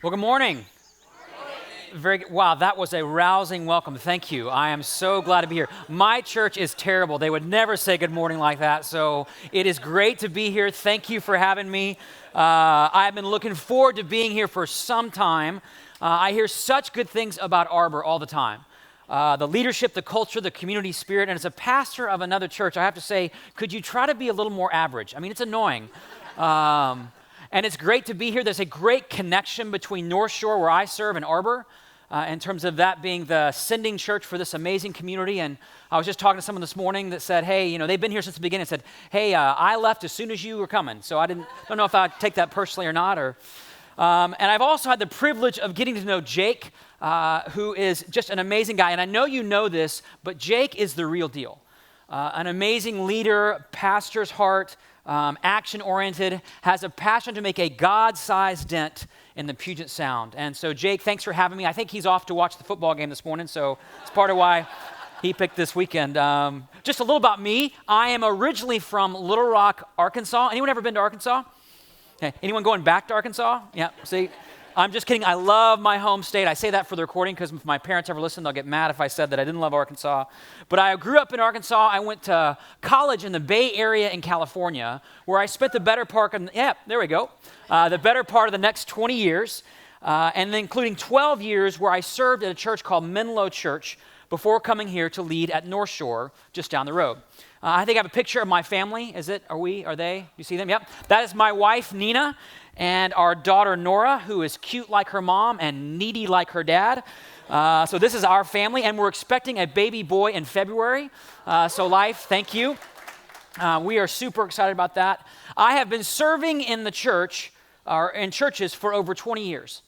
Well, good morning. Very good. Wow, that was a rousing welcome. Thank you. I am so glad to be here. My church is terrible. They would never say good morning like that. So it is great to be here. Thank you for having me. I've been looking forward to being here for some time. I hear such good things about Arbor all the time. The leadership, the culture, the community spirit. And as a pastor of another church, I have to say, could you try to be a little more average? I mean, it's annoying. And it's great to be here. There's a great connection between North Shore, where I serve, and Arbor, in terms of that being the sending church for this amazing community. And I was just talking to someone this morning that said, hey, you know, they've been here since the beginning, and said, hey, I left as soon as you were coming. So don't know if I take that personally or not. And I've also had the privilege of getting to know Jake, who is just an amazing guy. And I know you know this, but Jake is the real deal. An amazing leader, pastor's heart, action-oriented, has a passion to make a God-sized dent in the Puget Sound. And so, Jake, thanks for having me. I think he's off to watch the football game this morning, so it's part of why he picked this weekend. Just a little about me. I am originally from Little Rock, Arkansas. Anyone ever been to Arkansas? Okay. Anyone going back to Arkansas? Yeah, see? I'm just kidding. I love my home state. I say that for the recording because if my parents ever listen, they'll get mad if I said that I didn't love Arkansas. But I grew up in Arkansas. I went to college in the Bay Area in California, where I spent the better part of, the better part of the next 20 years, and then including 12 years where I served at a church called Menlo Church before coming here to lead at North Shore, just down the road. I think I have a picture of my family. Are they? You see them? Yep. That is my wife, Nina, and our daughter, Nora, who is cute like her mom and needy like her dad. So this is our family, and we're expecting a baby boy in February. So life, thank you. We are super excited about that. I have been serving in the church, or in churches, for over 20 years.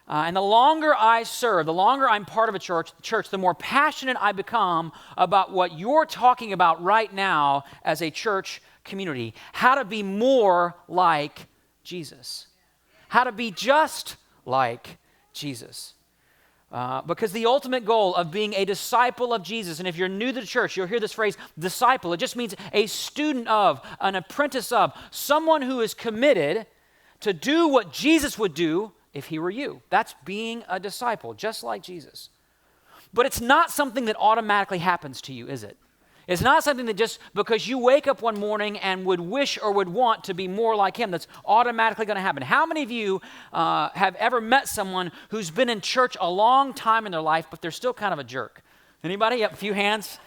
And the longer I serve, the longer I'm part of a church, the more passionate I become about what you're talking about right now as a church community. How to be more like Jesus. How to be just like Jesus. Because the ultimate goal of being a disciple of Jesus, and if you're new to the church, you'll hear this phrase, disciple. It just means a student of, an apprentice of, someone who is committed to do what Jesus would do if he were you. That's being a disciple, just like Jesus. But it's not something that automatically happens to you, is it? It's not something that just because you wake up one morning and would wish or would want to be more like him, that's automatically going to happen. How many of you have ever met someone who's been in church a long time in their life, but they're still kind of a jerk? Anybody? Yep, a few hands.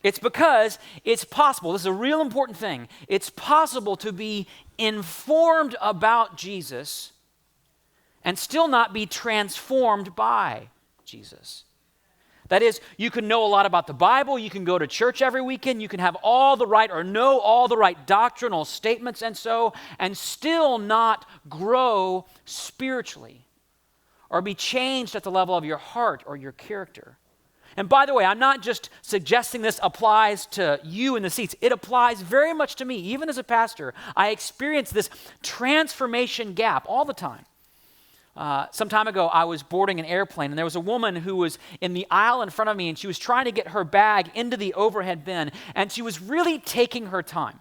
It's because it's possible. This is a real important thing. It's possible to be informed about Jesus and still not be transformed by Jesus. That is, you can know a lot about the Bible, you can go to church every weekend, you can have all the right or know all the right doctrinal statements and still not grow spiritually or be changed at the level of your heart or your character. And by the way, I'm not just suggesting this applies to you in the seats. It applies very much to me. Even as a pastor, I experience this transformation gap all the time. Some time ago, I was boarding an airplane, and there was a woman who was in the aisle in front of me, and she was trying to get her bag into the overhead bin, and she was really taking her time.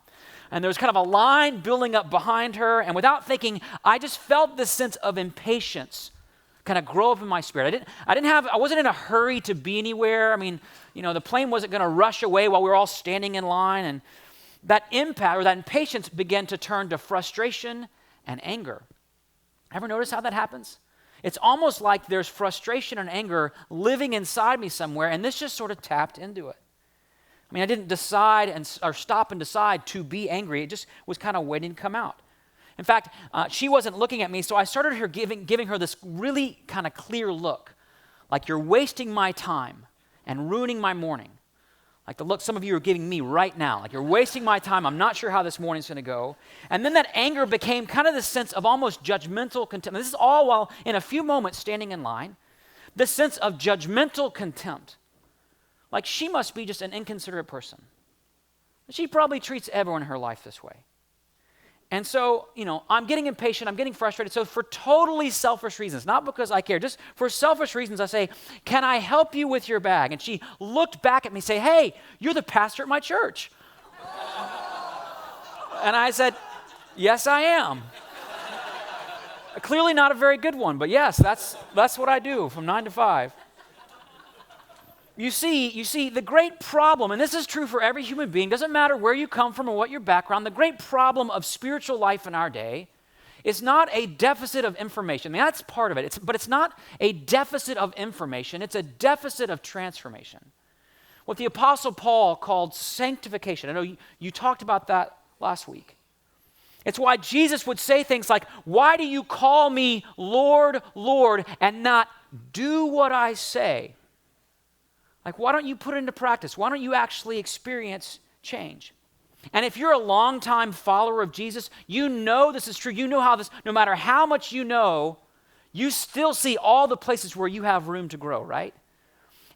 And there was kind of a line building up behind her, and without thinking, I just felt this sense of impatience kind of grow up in my spirit. I wasn't in a hurry to be anywhere. I mean, you know, the plane wasn't going to rush away while we were all standing in line, and that impact or that impatience began to turn to frustration and anger. Ever notice how that happens? It's almost like there's frustration and anger living inside me somewhere, and this just sort of tapped into it. I mean, I didn't decide or stop and decide to be angry. It just was kind of waiting to come out. In fact, she wasn't looking at me, so I started giving her this really kind of clear look, like you're wasting my time and ruining my morning. Like the look some of you are giving me right now. Like you're wasting my time. I'm not sure how this morning's going to go. And then that anger became kind of this sense of almost judgmental contempt. This is all while in a few moments standing in line. This sense of judgmental contempt. Like she must be just an inconsiderate person. She probably treats everyone in her life this way. And so, you know, I'm getting impatient, I'm getting frustrated. So for totally selfish reasons, not because I care, just for selfish reasons, I say, can I help you with your bag? And she looked back at me and say, hey, you're the pastor at my church. And I said, yes, I am. Clearly not a very good one, but yes, that's what I do from 9 to 5. You see, the great problem, and this is true for every human being, doesn't matter where you come from or what your background, the great problem of spiritual life in our day is not a deficit of information. I mean, that's part of it, but it's not a deficit of information, it's a deficit of transformation. What the Apostle Paul called sanctification. I know you talked about that last week. It's why Jesus would say things like, "Why do you call me Lord, Lord, and not do what I say?" Like, why don't you put it into practice? Why don't you actually experience change? And if you're a longtime follower of Jesus, you know this is true. You know how this, no matter how much you know, you still see all the places where you have room to grow, right?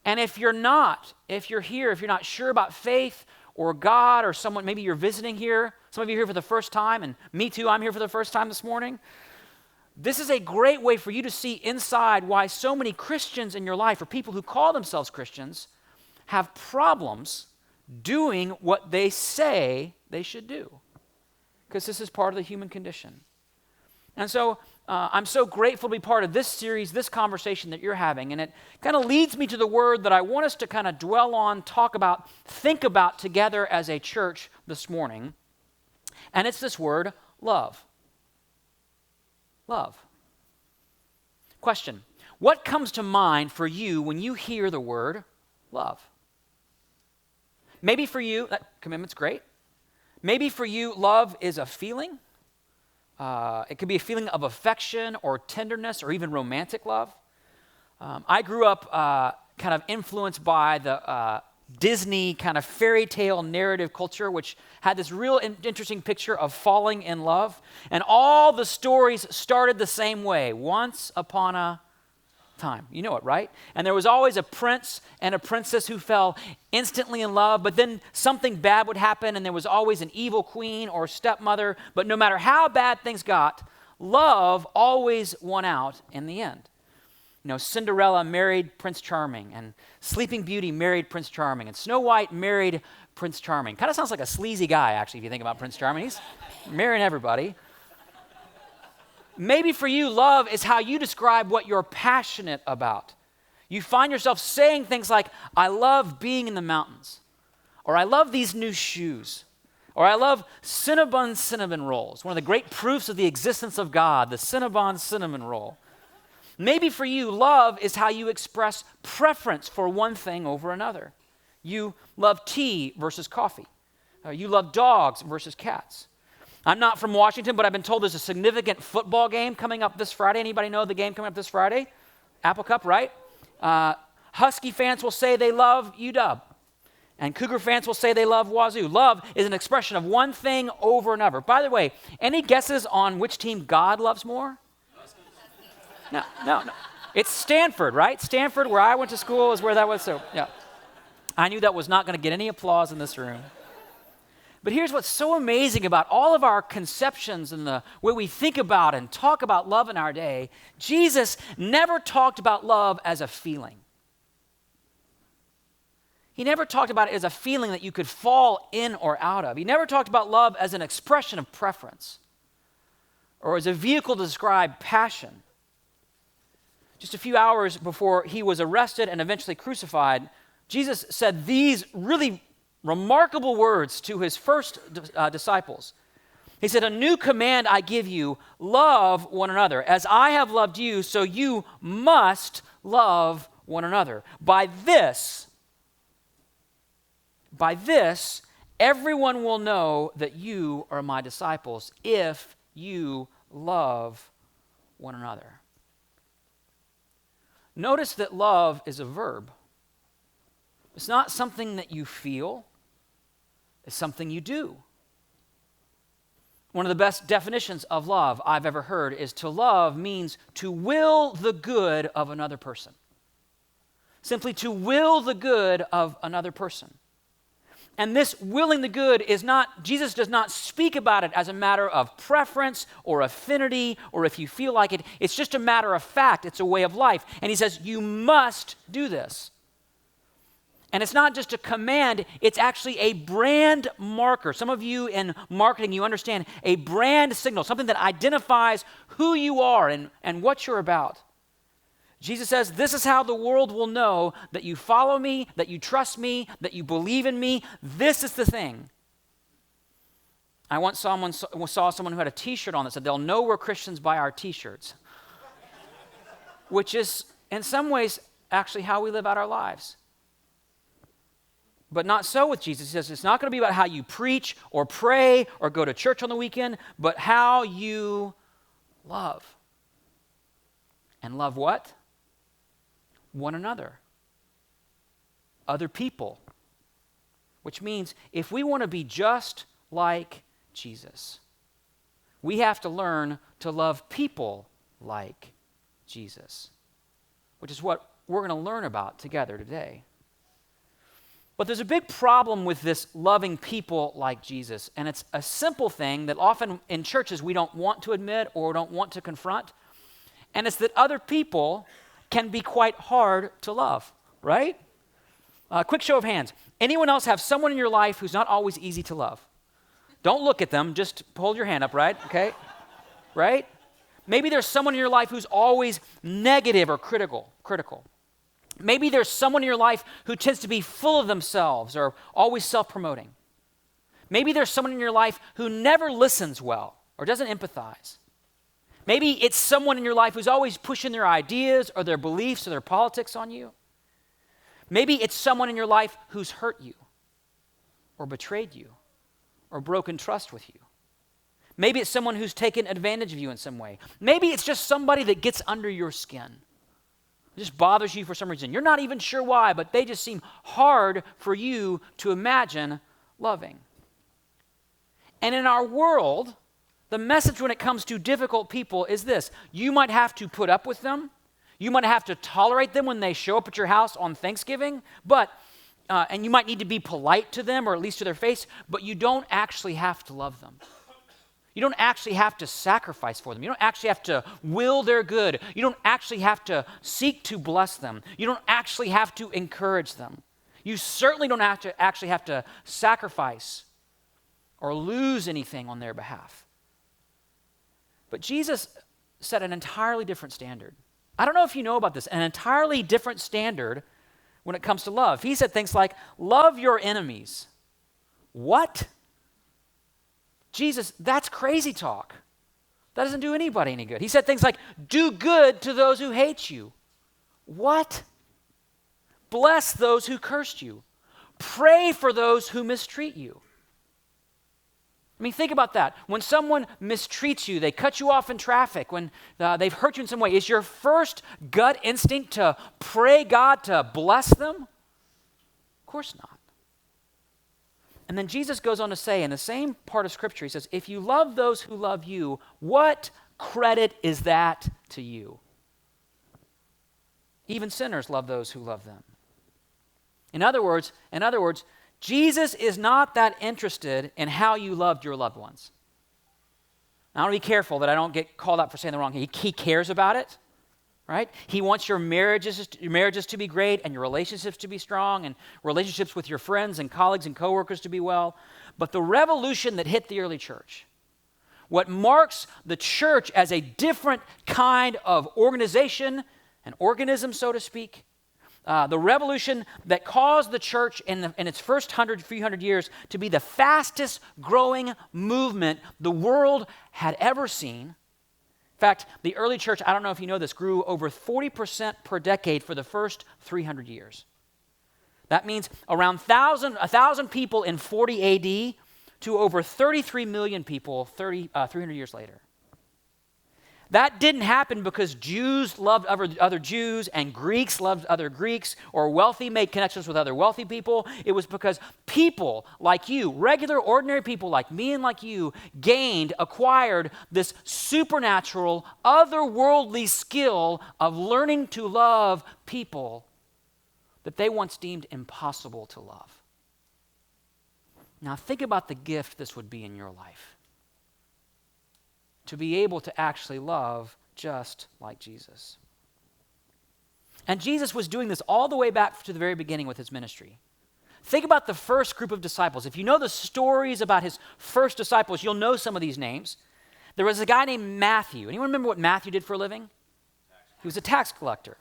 And if you're not, if you're here, if you're not sure about faith or God or someone, maybe you're visiting here, some of you are here for the first time, and me too, I'm here for the first time this morning. This is a great way for you to see inside why so many Christians in your life, or people who call themselves Christians, have problems doing what they say they should do. Because this is part of the human condition. And so I'm so grateful to be part of this series, this conversation that you're having. And it kind of leads me to the word that I want us to kind of dwell on, talk about, think about together as a church this morning. And it's this word, love. Love. Question: what comes to mind for you when you hear the word love? Maybe for you, that commitment's great. Maybe for you, love is a feeling. It could be a feeling of affection or tenderness or even romantic love. I grew up kind of influenced by the Disney kind of fairy tale narrative culture, which had this real interesting picture of falling in love. And all the stories started the same way, once upon a time. You know it, right? And there was always a prince and a princess who fell instantly in love, but then something bad would happen, and there was always an evil queen or stepmother. But no matter how bad things got, love always won out in the end. You know, Cinderella married Prince Charming, and Sleeping Beauty married Prince Charming, and Snow White married Prince Charming. Kind of sounds like a sleazy guy, actually, if you think about Prince Charming. He's marrying everybody. Maybe for you, love is how you describe what you're passionate about. You find yourself saying things like, "I love being in the mountains," or "I love these new shoes," or "I love Cinnabon cinnamon rolls." One of the great proofs of the existence of God, the Cinnabon cinnamon roll. Maybe for you, love is how you express preference for one thing over another. You love tea versus coffee. You love dogs versus cats. I'm not from Washington, but I've been told there's a significant football game coming up this Friday. Anybody know the game coming up this Friday? Apple Cup, right? Husky fans will say they love UW. And Cougar fans will say they love Wazoo. Love is an expression of one thing over another. By the way, any guesses on which team God loves more? No. It's Stanford, right? Stanford, where I went to school, is where that was. So, yeah. I knew that was not going to get any applause in this room. But here's what's so amazing about all of our conceptions and the way we think about and talk about love in our day. Jesus never talked about love as a feeling. He never talked about it as a feeling that you could fall in or out of. He never talked about love as an expression of preference or as a vehicle to describe passion. Just a few hours before he was arrested and eventually crucified, Jesus said these really remarkable words to his first disciples. He said, "A new command I give you, love one another. As I have loved you, so you must love one another. By this, everyone will know that you are my disciples if you love one another." Notice that love is a verb. It's not something that you feel. It's something you do. One of the best definitions of love I've ever heard is to love means to will the good of another person. Simply to will the good of another person. And this willing the good is not, Jesus does not speak about it as a matter of preference or affinity or if you feel like it. It's just a matter of fact. It's a way of life. And he says, you must do this. And it's not just a command, it's actually a brand marker. Some of you in marketing, you understand a brand signal, something that identifies who you are and what you're about. Jesus says, this is how the world will know that you follow me, that you trust me, that you believe in me. This is the thing. I once saw someone who had a t-shirt on that said, they'll know we're Christians by our t-shirts. Which is, in some ways, actually how we live out our lives. But not so with Jesus. He says it's not going to be about how you preach or pray or go to church on the weekend, but how you love. And love what? One another. Other people. Which means if we want to be just like Jesus, we have to learn to love people like Jesus, which is what we're going to learn about together today. But there's a big problem with this loving people like Jesus, and it's a simple thing that often in churches we don't want to admit or don't want to confront, and it's that other people can be quite hard to love, right? Quick show of hands. Anyone else have someone in your life who's not always easy to love? Don't look at them, just hold your hand up, right? Okay? Right? Maybe there's someone in your life who's always negative or critical. Maybe there's someone in your life who tends to be full of themselves or always self-promoting. Maybe there's someone in your life who never listens well or doesn't empathize. Maybe it's someone in your life who's always pushing their ideas or their beliefs or their politics on you. Maybe it's someone in your life who's hurt you or betrayed you or broken trust with you. Maybe it's someone who's taken advantage of you in some way. Maybe it's just somebody that gets under your skin. It just bothers you for some reason. You're not even sure why, but they just seem hard for you to imagine loving. And in our world, the message when it comes to difficult people is this. You might have to put up with them. You might have to tolerate them when they show up at your house on Thanksgiving, and you might need to be polite to them or at least to their face, but you don't actually have to love them. You don't actually have to sacrifice for them. You don't actually have to will their good. You don't actually have to seek to bless them. You don't actually have to encourage them. You certainly don't actually have to sacrifice or lose anything on their behalf. But Jesus set an entirely different standard. I don't know if you know about this, an entirely different standard when it comes to love. He said things like, love your enemies. What? Jesus, that's crazy talk. That doesn't do anybody any good. He said things like, do good to those who hate you. What? Bless those who cursed you. Pray for those who mistreat you. I mean, think about that. When someone mistreats you, they cut you off in traffic, when they've hurt you in some way, is your first gut instinct to pray God to bless them? Of course not. And then Jesus goes on to say in the same part of Scripture, he says, if you love those who love you, what credit is that to you? Even sinners love those who love them. In other words, Jesus is not that interested in how you loved your loved ones. Now, I want to be careful that I don't get called out for saying the wrong thing. He cares about it, right? He wants your marriages to be great and your relationships to be strong and relationships with your friends and colleagues and coworkers to be well. But the revolution that hit the early church, what marks the church as a different kind of organization, an organism, so to speak, the revolution that caused the church in its first few hundred years to be the fastest growing movement the world had ever seen. In fact, the early church, I don't know if you know this, grew over 40% per decade for the first 300 years. That means around 1,000 people in 40 AD to over 33 million people 300 years later. That didn't happen because Jews loved other Jews and Greeks loved other Greeks or wealthy made connections with other wealthy people. It was because people like you, regular, ordinary people like me and like you, acquired this supernatural, otherworldly skill of learning to love people that they once deemed impossible to love. Now think about the gift this would be in your life. To be able to actually love just like Jesus. And Jesus was doing this all the way back to the very beginning with his ministry. Think about the first group of disciples. If you know the stories about his first disciples, you'll know some of these names. There was a guy named Matthew. Anyone remember what Matthew did for a living? He was a tax collector.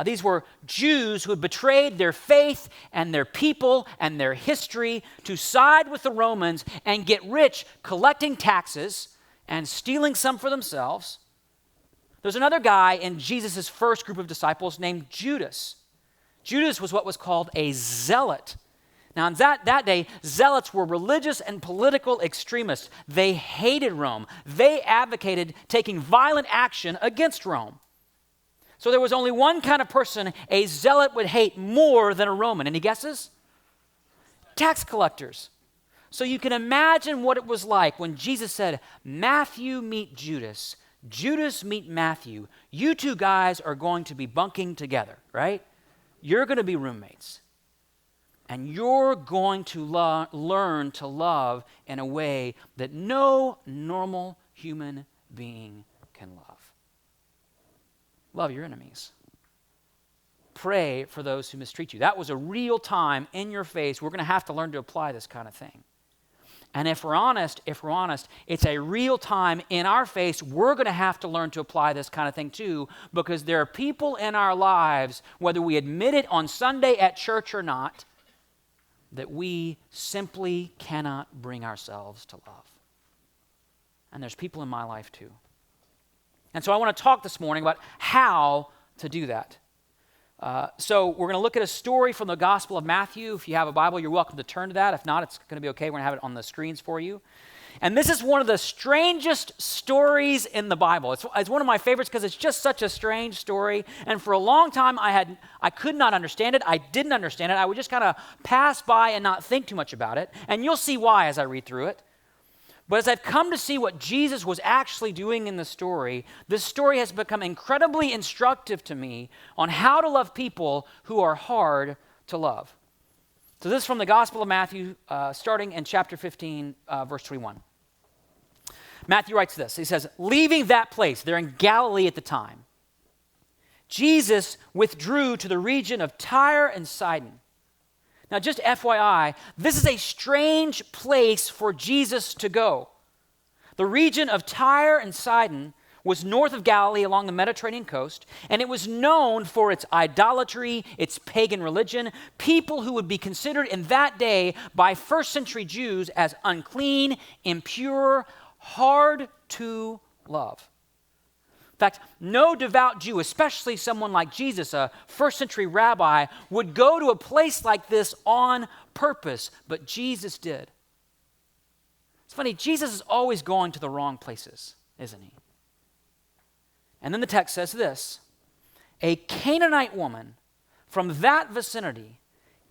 These were Jews who had betrayed their faith and their people and their history to side with the Romans and get rich collecting taxes and stealing some for themselves. There's another guy in Jesus' first group of disciples named Judas. Judas was what was called a zealot. Now, in that day, zealots were religious and political extremists. They hated Rome. They advocated taking violent action against Rome. So there was only one kind of person a zealot would hate more than a Roman. Any guesses? Tax collectors. So you can imagine what it was like when Jesus said, Matthew meet Judas, Judas meet Matthew. You two guys are going to be bunking together, right? You're going to be roommates. And you're going to learn to love in a way that no normal human being can love. Love your enemies. Pray for those who mistreat you. That was a real time in your face. We're going to have to learn to apply this kind of thing. And if we're honest, it's a real time in our face. We're going to have to learn to apply this kind of thing too, because there are people in our lives, whether we admit it on Sunday at church or not, that we simply cannot bring ourselves to love. And there's people in my life too. And so I want to talk this morning about how to do that. So we're going to look at a story from the Gospel of Matthew. If you have a Bible, you're welcome to turn to that. If not, it's going to be okay. We're going to have it on the screens for you. And this is one of the strangest stories in the Bible. It's one of my favorites because it's just such a strange story. And for a long time, I could not understand it. I didn't understand it. I would just kind of pass by and not think too much about it. And you'll see why as I read through it. But as I've come to see what Jesus was actually doing in the story, this story has become incredibly instructive to me on how to love people who are hard to love. So this is from the Gospel of Matthew, starting in chapter 15, verse 21. Matthew writes this. He says, leaving that place, they're in Galilee at the time, Jesus withdrew to the region of Tyre and Sidon. Now, just FYI, this is a strange place for Jesus to go. The region of Tyre and Sidon was north of Galilee along the Mediterranean coast, and it was known for its idolatry, its pagan religion, people who would be considered in that day by first century Jews as unclean, impure, hard to love. In fact, no devout Jew, especially someone like Jesus, a first century rabbi, would go to a place like this on purpose, but Jesus did. It's funny, Jesus is always going to the wrong places, isn't he? And then the text says this, a Canaanite woman from that vicinity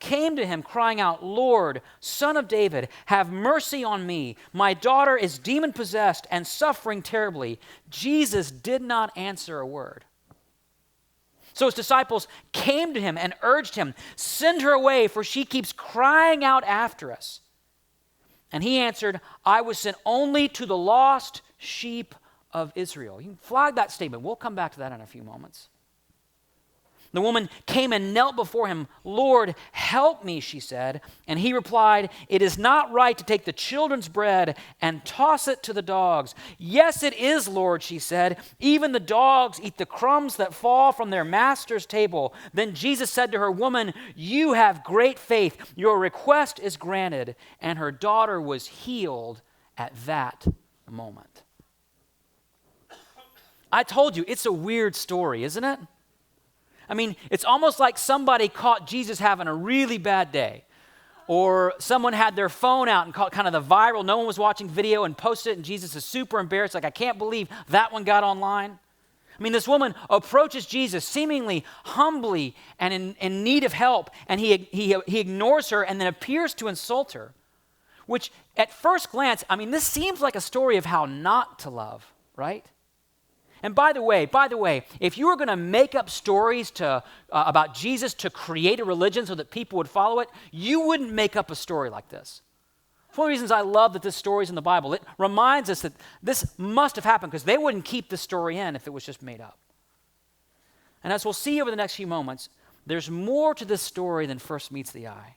came to him crying out, Lord, Son of David, have mercy on me. My daughter is demon-possessed and suffering terribly. Jesus did not answer a word. So his disciples came to him and urged him, send her away, for she keeps crying out after us. And he answered, I was sent only to the lost sheep of Israel. You can flag that statement. We'll come back to that in a few moments. The woman came and knelt before him. Lord, help me, she said. And he replied, it is not right to take the children's bread and toss it to the dogs. Yes, it is, Lord, she said. Even the dogs eat the crumbs that fall from their master's table. Then Jesus said to her, woman, you have great faith. Your request is granted. And her daughter was healed at that moment. I told you, it's a weird story, isn't it? I mean, it's almost like somebody caught Jesus having a really bad day. Or someone had their phone out and caught kind of the viral, no one was watching video and posted it, and Jesus is super embarrassed, like, I can't believe that one got online. I mean, this woman approaches Jesus seemingly humbly and in need of help, and he ignores her and then appears to insult her, which at first glance, I mean, this seems like a story of how not to love, right? And by the way, if you were going to make up stories about Jesus to create a religion so that people would follow it, you wouldn't make up a story like this. It's one of the reasons I love that this story is in the Bible. It reminds us that this must have happened because they wouldn't keep the story in if it was just made up. And as we'll see over the next few moments, there's more to this story than first meets the eye.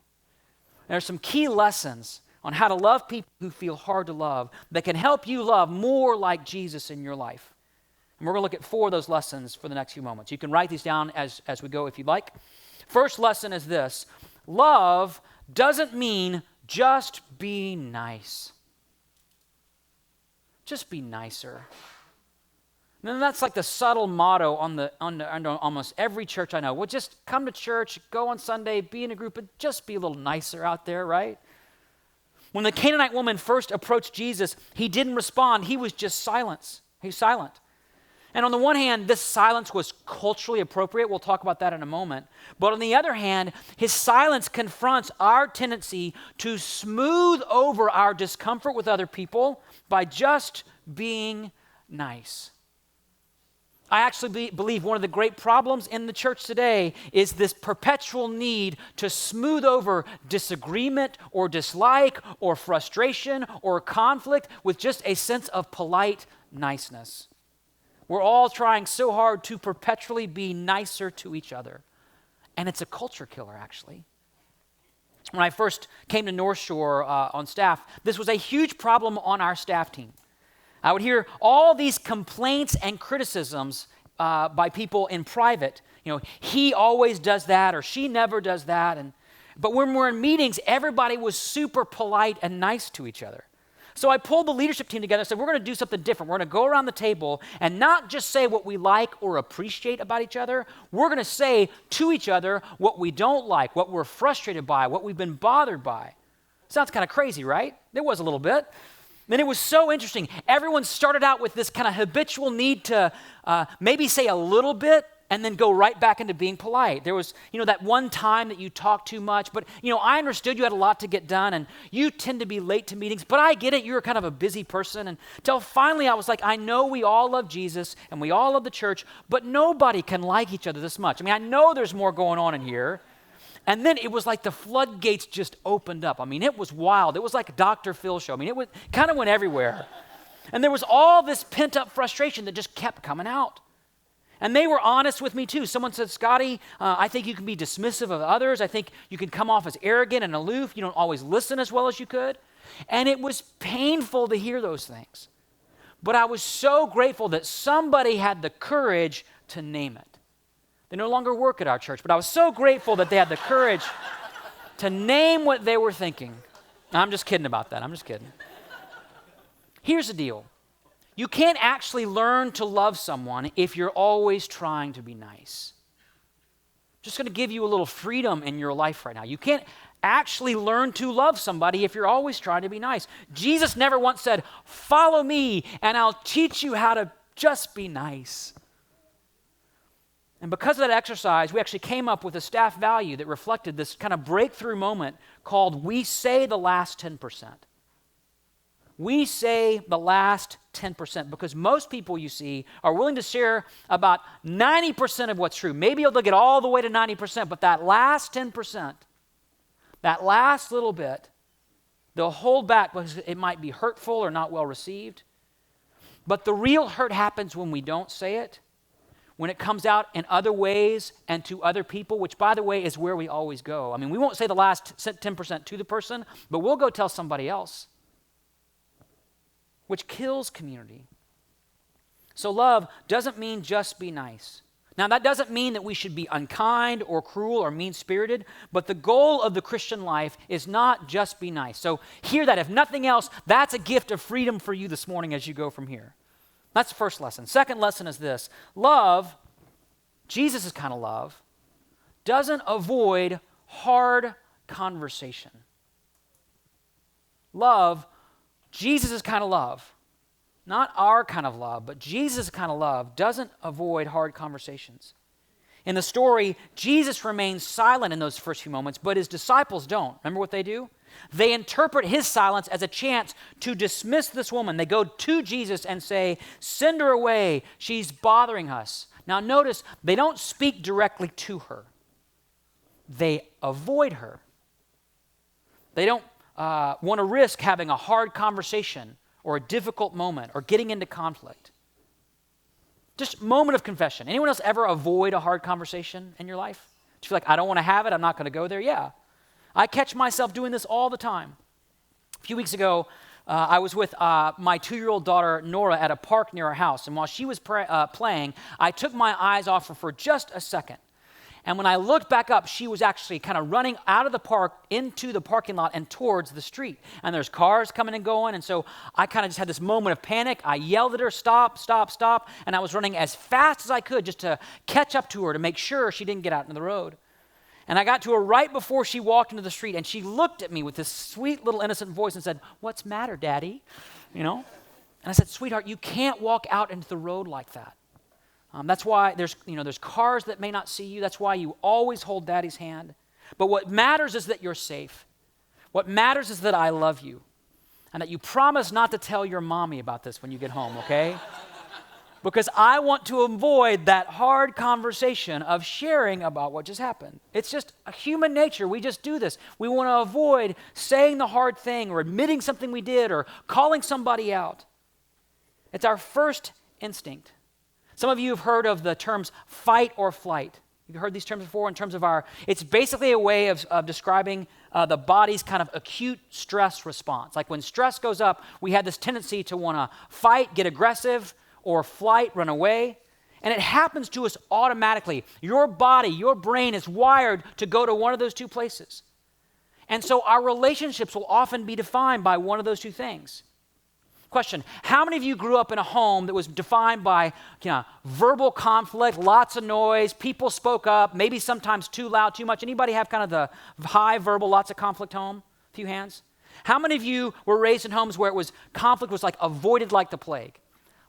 There are some key lessons on how to love people who feel hard to love that can help you love more like Jesus in your life. And we're going to look at 4 of those lessons for the next few moments. You can write these down as we go if you'd like. First lesson is this: love doesn't mean just be nice. Just be nicer. And that's like the subtle motto on almost every church I know. Well, just come to church, go on Sunday, be in a group, and just be a little nicer out there, right? When the Canaanite woman first approached Jesus, he didn't respond. He was just silent. He's silent. And on the one hand, this silence was culturally appropriate. We'll talk about that in a moment. But on the other hand, his silence confronts our tendency to smooth over our discomfort with other people by just being nice. I actually believe one of the great problems in the church today is this perpetual need to smooth over disagreement or dislike or frustration or conflict with just a sense of polite niceness. We're all trying so hard to perpetually be nicer to each other. And it's a culture killer, actually. When I first came to North Shore on staff, this was a huge problem on our staff team. I would hear all these complaints and criticisms by people in private. You know, he always does that or she never does that. But when we're in meetings, everybody was super polite and nice to each other. So I pulled the leadership team together and said, we're going to do something different. We're going to go around the table and not just say what we like or appreciate about each other. We're going to say to each other what we don't like, what we're frustrated by, what we've been bothered by. Sounds kind of crazy, right? It was a little bit. Then it was so interesting. Everyone started out with this kind of habitual need to maybe say a little bit and then go right back into being polite. There was, that one time that you talked too much, but, I understood you had a lot to get done and you tend to be late to meetings, but I get it. You're kind of a busy person. And until finally I was like, I know we all love Jesus and we all love the church, but nobody can like each other this much. I know there's more going on in here. And then it was like the floodgates just opened up. It was wild. It was like a Dr. Phil show. It kind of went everywhere. And there was all this pent-up frustration that just kept coming out. And they were honest with me too. Someone said, Scotty, I think you can be dismissive of others. I think you can come off as arrogant and aloof. You don't always listen as well as you could. And it was painful to hear those things. But I was so grateful that somebody had the courage to name it. They no longer work at our church, but I was so grateful that they had the courage to name what they were thinking. I'm just kidding about that. I'm just kidding. Here's the deal. You can't actually learn to love someone if you're always trying to be nice. Just going to give you a little freedom in your life right now. You can't actually learn to love somebody if you're always trying to be nice. Jesus never once said, follow me and I'll teach you how to just be nice. And because of that exercise, we actually came up with a staff value that reflected this kind of breakthrough moment called we say the last 10%. We say the last 10% because most people, you see, are willing to share about 90% of what's true. Maybe they'll get all the way to 90%, but that last 10%, that last little bit, they'll hold back because it might be hurtful or not well received. But the real hurt happens when we don't say it, when it comes out in other ways and to other people, which, by the way, is where we always go. We won't say the last 10% to the person, but we'll go tell somebody else, which kills community. So love doesn't mean just be nice. Now, that doesn't mean that we should be unkind or cruel or mean-spirited, but the goal of the Christian life is not just be nice. So hear that. If nothing else, that's a gift of freedom for you this morning as you go from here. That's the first lesson. Second lesson is this. Love, Jesus' kind of love, doesn't avoid hard conversation. Love, Jesus' kind of love, not our kind of love, but Jesus' kind of love doesn't avoid hard conversations. In the story, Jesus remains silent in those first few moments, but his disciples don't. Remember what they do? They interpret his silence as a chance to dismiss this woman. They go to Jesus and say, send her away. She's bothering us. Now notice, they don't speak directly to her. They avoid her. They don't want to risk having a hard conversation or a difficult moment or getting into conflict. Just moment of confession. Anyone else ever avoid a hard conversation in your life? Do you feel like, I don't want to have it, I'm not going to go there? Yeah. I catch myself doing this all the time. A few weeks ago, I was with my 2-year-old daughter, Nora, at a park near our house. And while she was playing, I took my eyes off her for just a second. And when I looked back up, she was actually kind of running out of the park into the parking lot and towards the street. And there's cars coming and going. And so I kind of just had this moment of panic. I yelled at her, stop, stop, stop. And I was running as fast as I could just to catch up to her to make sure she didn't get out into the road. And I got to her right before she walked into the street. And she looked at me with this sweet little innocent voice and said, "What's the matter, Daddy?" And I said, "Sweetheart, you can't walk out into the road like that. That's why there's cars that may not see you. That's why you always hold Daddy's hand. But what matters is that you're safe. What matters is that I love you and that you promise not to tell your mommy about this when you get home, okay? Because I want to avoid that hard conversation of sharing about what just happened. It's just a human nature. We just do this. We want to avoid saying the hard thing or admitting something we did or calling somebody out. It's our first instinct. Some of you have heard of the terms fight or flight. You've heard these terms before in terms of it's basically a way of describing the body's kind of acute stress response. Like when stress goes up, we have this tendency to want to fight, get aggressive, or flight, run away. And it happens to us automatically. Your body, your brain is wired to go to one of those two places. And so our relationships will often be defined by one of those two things. Question, how many of you grew up in a home that was defined by verbal conflict, lots of noise, people spoke up, maybe sometimes too loud, too much? Anybody have kind of the high verbal, lots of conflict home? A few hands. How many of you were raised in homes where conflict was like avoided like the plague?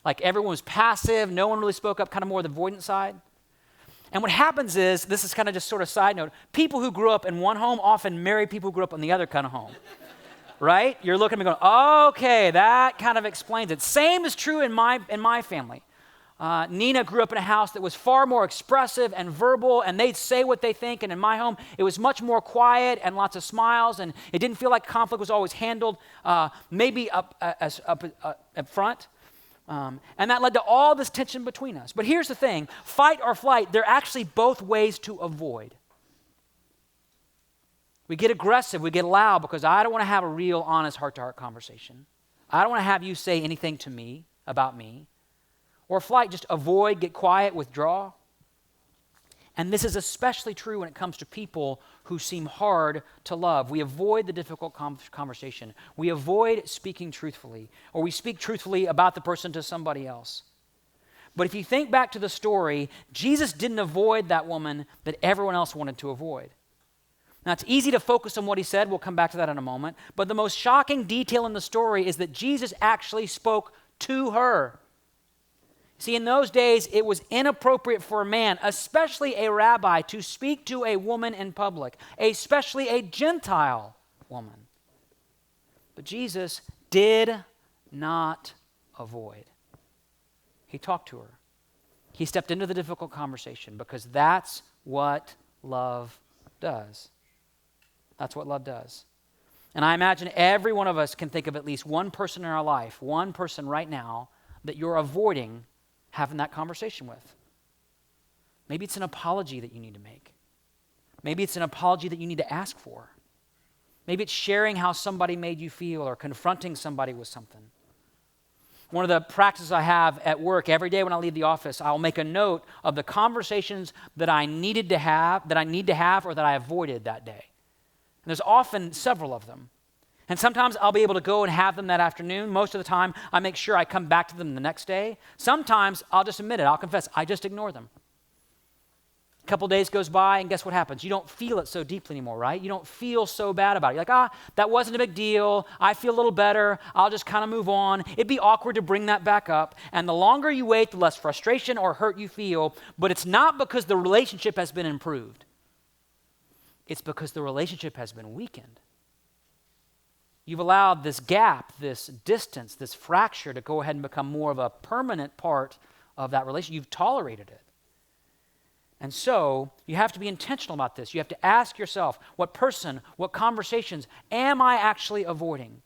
Like everyone was passive, no one really spoke up, kind of more the avoidant side? And what happens is, this is kind of just sort of side note, people who grew up in one home often marry people who grew up in the other kind of home. Right? You're looking at me going, okay, that kind of explains it. Same is true in my family. Nina grew up in a house that was far more expressive and verbal, and they'd say what they think. And in my home, it was much more quiet and lots of smiles, and it didn't feel like conflict was always handled maybe up front. And that led to all this tension between us. But here's the thing, fight or flight, they're actually both ways to avoid. We get aggressive, we get loud because I don't want to have a real, honest, heart-to-heart conversation. I don't want to have you say anything to me about me. Or flight, just avoid, get quiet, withdraw. And this is especially true when it comes to people who seem hard to love. We avoid the difficult conversation. We avoid speaking truthfully, or we speak truthfully about the person to somebody else. But if you think back to the story, Jesus didn't avoid that woman that everyone else wanted to avoid. Now, it's easy to focus on what he said. We'll come back to that in a moment. But the most shocking detail in the story is that Jesus actually spoke to her. See, in those days, it was inappropriate for a man, especially a rabbi, to speak to a woman in public, especially a Gentile woman. But Jesus did not avoid. He talked to her. He stepped into the difficult conversation because that's what love does. That's what love does. And I imagine every one of us can think of at least one person in our life, one person right now, that you're avoiding having that conversation with. Maybe it's an apology that you need to make. Maybe it's an apology that you need to ask for. Maybe it's sharing how somebody made you feel or confronting somebody with something. One of the practices I have at work, every day when I leave the office, I'll make a note of the conversations that I need to have, or that I avoided that day. And there's often several of them. And sometimes I'll be able to go and have them that afternoon. Most of the time, I make sure I come back to them the next day. Sometimes I'll just admit it. I'll confess, I just ignore them. A couple days goes by, and guess what happens? You don't feel it so deeply anymore, right? You don't feel so bad about it. You're like, that wasn't a big deal. I feel a little better. I'll just kind of move on. It'd be awkward to bring that back up. And the longer you wait, the less frustration or hurt you feel. But it's not because the relationship has been improved. It's because the relationship has been weakened. You've allowed this gap, this distance, this fracture to go ahead and become more of a permanent part of that relationship. You've tolerated it. And so you have to be intentional about this. You have to ask yourself, what person, what conversations am I actually avoiding?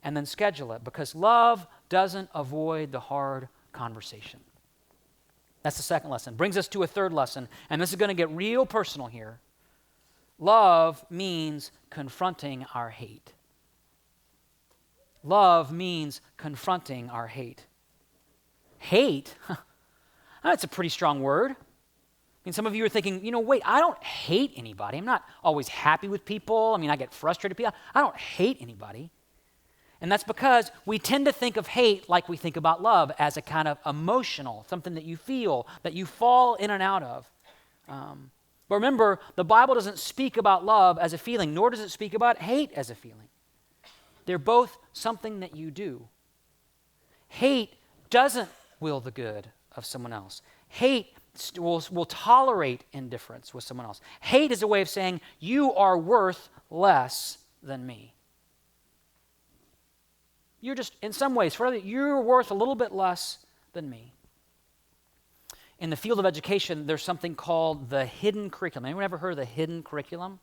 And then schedule it, because love doesn't avoid the hard conversation. That's the second lesson. Brings us to a third lesson, and this is going to get real personal here. Love means confronting our hate. Love means confronting our hate. Hate? That's a pretty strong word. I mean, some of you are thinking, wait, I don't hate anybody. I'm not always happy with people. I mean, I get frustrated with people. I don't hate anybody. And that's because we tend to think of hate like we think about love, as a kind of emotional, something that you feel, that you fall in and out of. But remember, the Bible doesn't speak about love as a feeling, nor does it speak about hate as a feeling. They're both something that you do. Hate doesn't will the good of someone else. Hate will tolerate indifference with someone else. Hate is a way of saying, you are worth less than me. You're just, in some ways, you're worth a little bit less than me. In the field of education, there's something called the hidden curriculum. Anyone ever heard of the hidden curriculum?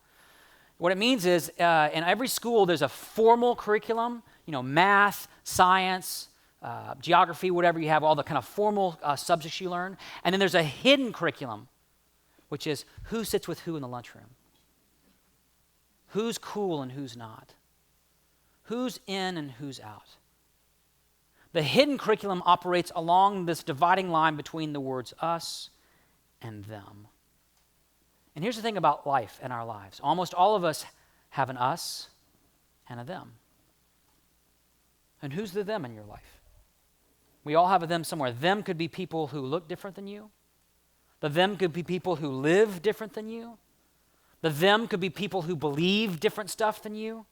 What it means is, in every school, there's a formal curriculum, math, science, geography, whatever you have, all the kind of formal subjects you learn. And then there's a hidden curriculum, which is who sits with who in the lunchroom, who's cool and who's not, who's in and who's out. The hidden curriculum operates along this dividing line between the words us and them. And here's the thing about life and our lives. Almost all of us have an us and a them. And who's the them in your life? We all have a them somewhere. Them could be people who look different than you. The them could be people who live different than you. The them could be people who believe different stuff than you.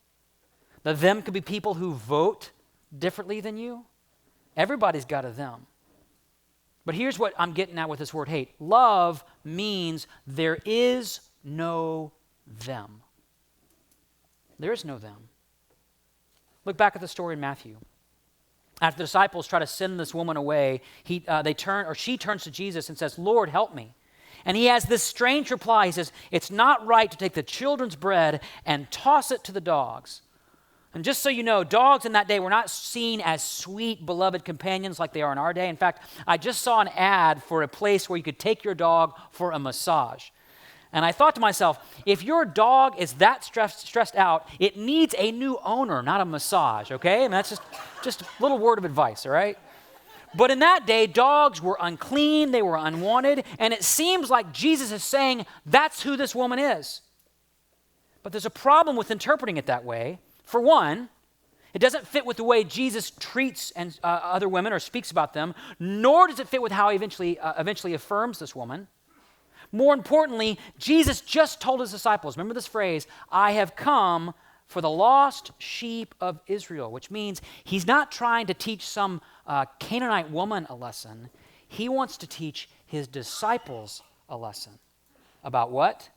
The them could be people who vote differently than you. Everybody's got a them. But here's what I'm getting at with this word hate. Love means there is no them. There is no them. Look back at the story in Matthew. After the disciples try to send this woman away, she turns to Jesus and says, Lord, help me. And he has this strange reply. He says, it's not right to take the children's bread and toss it to the dogs. And just so you know, dogs in that day were not seen as sweet, beloved companions like they are in our day. In fact, I just saw an ad for a place where you could take your dog for a massage. And I thought to myself, if your dog is that stressed out, it needs a new owner, not a massage, okay? And that's just a little word of advice, all right? But in that day, dogs were unclean, they were unwanted, and it seems like Jesus is saying that's who this woman is. But there's a problem with interpreting it that way. For one, it doesn't fit with the way Jesus treats other women or speaks about them, nor does it fit with how he eventually affirms this woman. More importantly, Jesus just told his disciples, remember this phrase, I have come for the lost sheep of Israel, which means he's not trying to teach some Canaanite woman a lesson. He wants to teach his disciples a lesson. About what?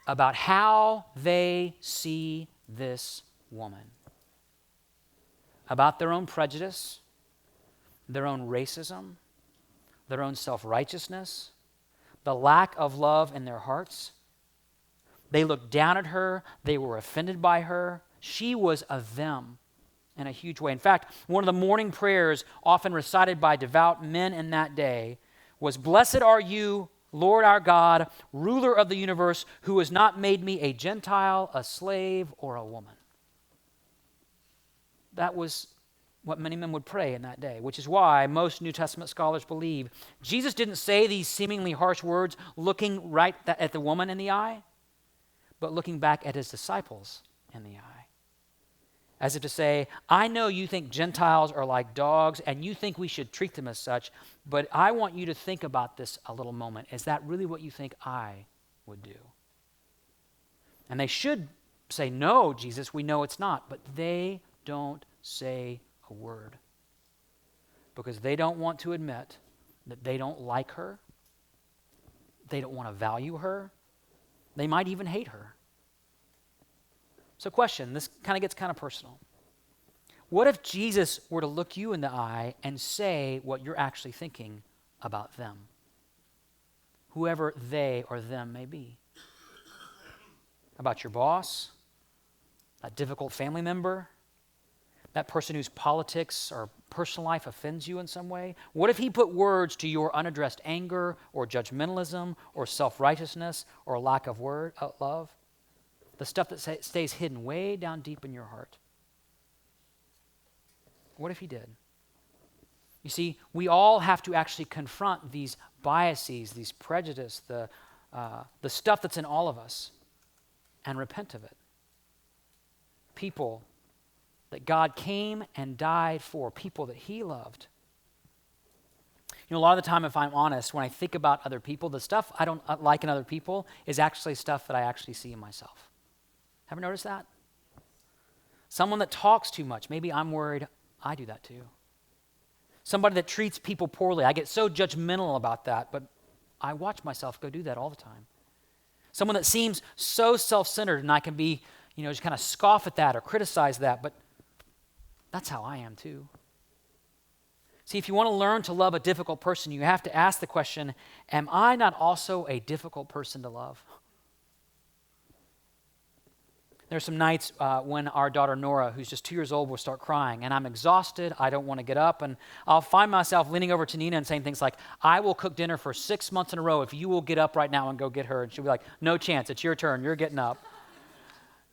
About how they see this woman. About their own prejudice, their own racism, their own self-righteousness, the lack of love in their hearts. They looked down at her. They were offended by her. She was a them in a huge way. In fact, one of the morning prayers often recited by devout men in that day was, Blessed are you, Lord our God, ruler of the universe, who has not made me a Gentile, a slave, or a woman. That was what many men would pray in that day, which is why most New Testament scholars believe Jesus didn't say these seemingly harsh words looking right at the woman in the eye, but looking back at his disciples in the eye. As if to say, I know you think Gentiles are like dogs and you think we should treat them as such, but I want you to think about this a little moment. Is that really what you think I would do? And they should say, no, Jesus, we know it's not, but they don't say a word because they don't want to admit that they don't like her, they don't want to value her, they might even hate her. So question, this kind of gets kind of personal. What if Jesus were to look you in the eye and say what you're actually thinking about them? Whoever they or them may be. About your boss, a difficult family member, That person whose politics or personal life offends you in some way? What if he put words to your unaddressed anger or judgmentalism or self-righteousness or lack of love? The stuff that stays hidden way down deep in your heart. What if he did? You see, we all have to actually confront these biases, these prejudice, the stuff that's in all of us, and repent of it. People that God came and died for, people that he loved. You know, a lot of the time, if I'm honest, when I think about other people, the stuff I don't like in other people is actually stuff that I actually see in myself. Ever noticed that? Someone that talks too much, maybe I'm worried I do that too. Somebody that treats people poorly, I get so judgmental about that, but I watch myself go do that all the time. Someone that seems so self-centered, and I can be, just kind of scoff at that or criticize that, but that's how I am too. See, if you want to learn to love a difficult person, you have to ask the question, am I not also a difficult person to love? There's some nights when our daughter Nora, who's just 2 years old, will start crying, and I'm exhausted. I don't want to get up, and I'll find myself leaning over to Nina and saying things like, I will cook dinner for 6 months in a row if you will get up right now and go get her. And she'll be like, no chance. It's your turn. You're getting up.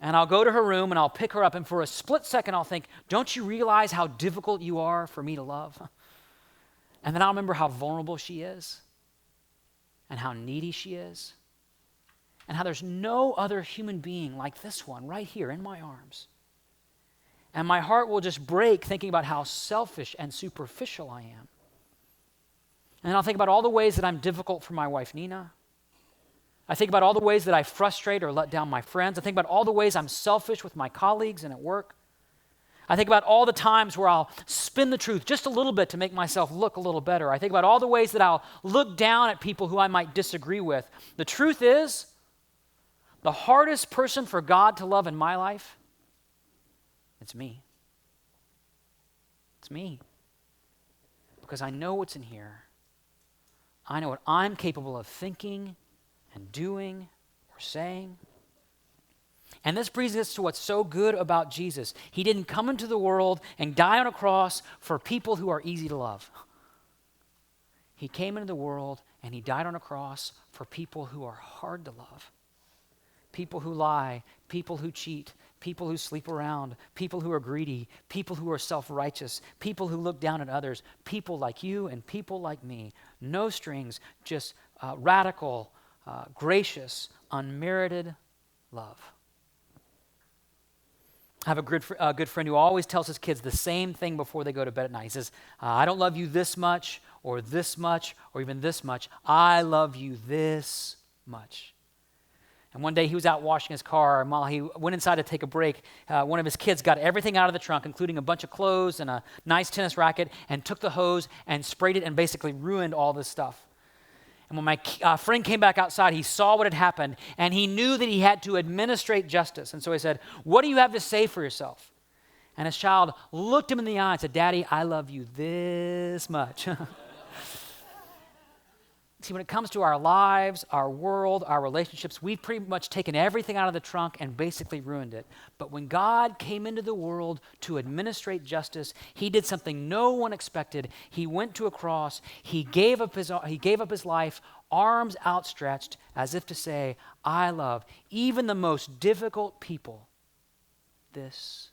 And I'll go to her room, and I'll pick her up, and for a split second, I'll think, don't you realize how difficult you are for me to love? And then I'll remember how vulnerable she is and how needy she is. And how there's no other human being like this one right here in my arms. And my heart will just break thinking about how selfish and superficial I am. And then I'll think about all the ways that I'm difficult for my wife, Nina. I think about all the ways that I frustrate or let down my friends. I think about all the ways I'm selfish with my colleagues and at work. I think about all the times where I'll spin the truth just a little bit to make myself look a little better. I think about all the ways that I'll look down at people who I might disagree with. The truth is, the hardest person for God to love in my life, it's me. It's me. Because I know what's in here. I know what I'm capable of thinking and doing or saying. And this brings us to what's so good about Jesus. He didn't come into the world and die on a cross for people who are easy to love. He came into the world and he died on a cross for people who are hard to love. People who lie, people who cheat, people who sleep around, people who are greedy, people who are self-righteous, people who look down at others, people like you and people like me. No strings, just radical, gracious, unmerited love. I have a good friend who always tells his kids the same thing before they go to bed at night. He says, I don't love you this much or even this much. I love you this much. And one day he was out washing his car, and while he went inside to take a break, one of his kids got everything out of the trunk, including a bunch of clothes and a nice tennis racket, and took the hose and sprayed it and basically ruined all this stuff. And when my friend came back outside, he saw what had happened, and he knew that he had to administrate justice. And so he said, what do you have to say for yourself? And his child looked him in the eye and said, Daddy, I love you this much. See, when it comes to our lives, our world, our relationships, we've pretty much taken everything out of the trunk and basically ruined it. But when God came into the world to administrate justice, he did something no one expected. He went to a cross. He gave up his life, arms outstretched, as if to say, I love even the most difficult people this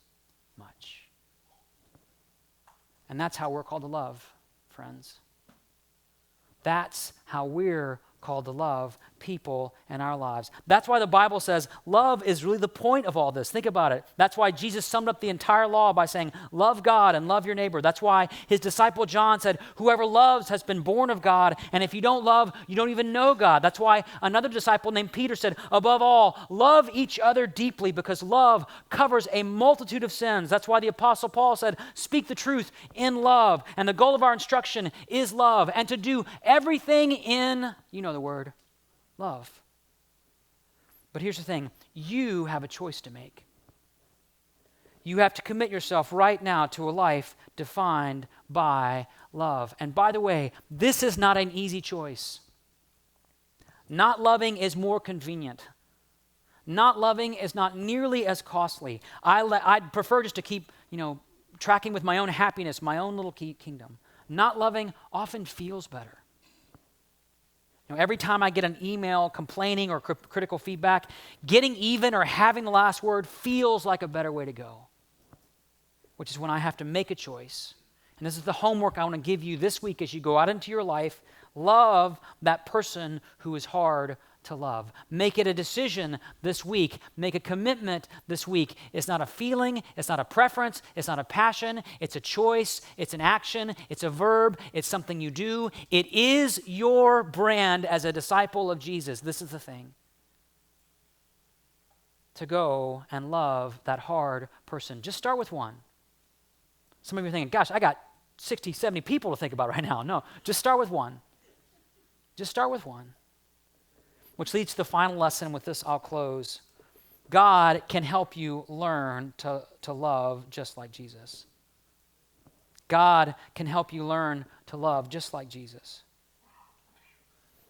much. And that's how we're called to love, friends. That's how we're called to love people in our lives. That's why the Bible says love is really the point of all this. Think about it. That's why Jesus summed up the entire law by saying, love God and love your neighbor. That's why his disciple John said, whoever loves has been born of God, and if you don't love, you don't even know God. That's why another disciple named Peter said, above all, love each other deeply, because love covers a multitude of sins. That's why the Apostle Paul said, speak the truth in love. And the goal of our instruction is love, and to do everything in, you know the word, love. But here's the thing, you have a choice to make. You have to commit yourself right now to a life defined by love. And by the way, this is not an easy choice. Not loving is more convenient. Not loving is not nearly as costly. I'd prefer just to keep, tracking with my own happiness, my own little kingdom. Not loving often feels better. Every time I get an email complaining or critical feedback, getting even or having the last word feels like a better way to go, which is when I have to make a choice. And this is the homework I want to give you this week as you go out into your life. Love that person who is hard to love. Make it a decision this week. Make a commitment this week. It's not a feeling. It's not a preference. It's not a passion. It's a choice. It's an action. It's a verb. It's something you do. It is your brand as a disciple of Jesus. This is the thing. To go and love that hard person. Just start with one. Some of you are thinking, gosh, I got 60, 70 people to think about right now. No, just start with one. Just start with one. Which leads to the final lesson. With this, I'll close. God can help you learn to love just like Jesus. God can help you learn to love just like Jesus.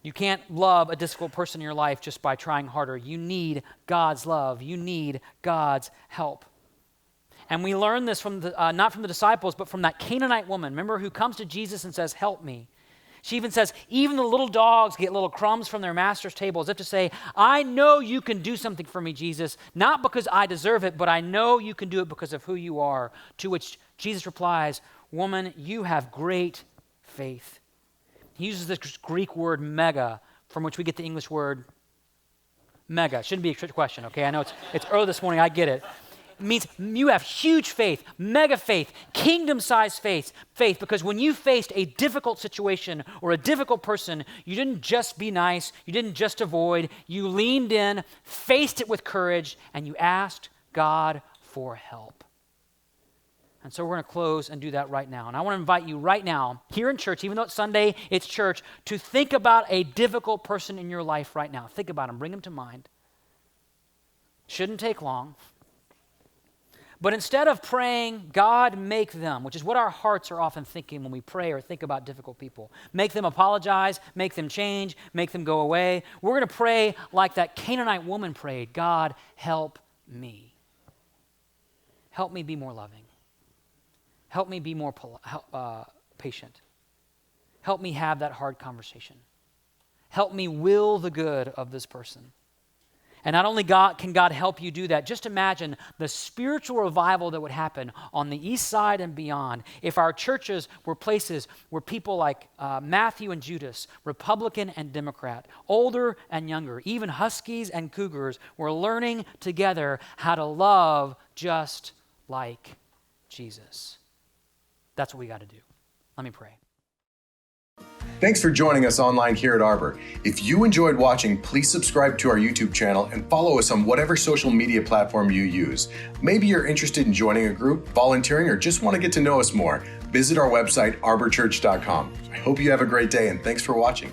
You can't love a difficult person in your life just by trying harder. You need God's love. You need God's help. And we learn this from not from the disciples, but from that Canaanite woman, remember, who comes to Jesus and says, help me. She even says, even the little dogs get little crumbs from their master's table, as if to say, I know you can do something for me, Jesus, not because I deserve it, but I know you can do it because of who you are. To which Jesus replies, woman, you have great faith. He uses this Greek word mega, from which we get the English word mega. Shouldn't be a trick question, okay? I know it's early this morning, I get it. It means you have huge faith, mega faith, kingdom-sized faith, because when you faced a difficult situation or a difficult person, you didn't just be nice, you didn't just avoid, you leaned in, faced it with courage, and you asked God for help. And so we're going to close and do that right now. And I want to invite you right now, here in church, even though it's Sunday, it's church, to think about a difficult person in your life right now. Think about them, bring them to mind. Shouldn't take long. But instead of praying, God, make them, which is what our hearts are often thinking when we pray or think about difficult people. Make them apologize, make them change, make them go away. We're going to pray like that Canaanite woman prayed, God, help me. Help me be more loving. Help me be more patient. Help me have that hard conversation. Help me will the good of this person. And not only can God help you do that, just imagine the spiritual revival that would happen on the east side and beyond if our churches were places where people like Matthew and Judas, Republican and Democrat, older and younger, even Huskies and Cougars, were learning together how to love just like Jesus. That's what we got to do. Let me pray. Thanks for joining us online here at Arbor. If you enjoyed watching, please subscribe to our YouTube channel and follow us on whatever social media platform you use. Maybe you're interested in joining a group, volunteering, or just want to get to know us more. Visit our website, arborchurch.com. I hope you have a great day, and thanks for watching.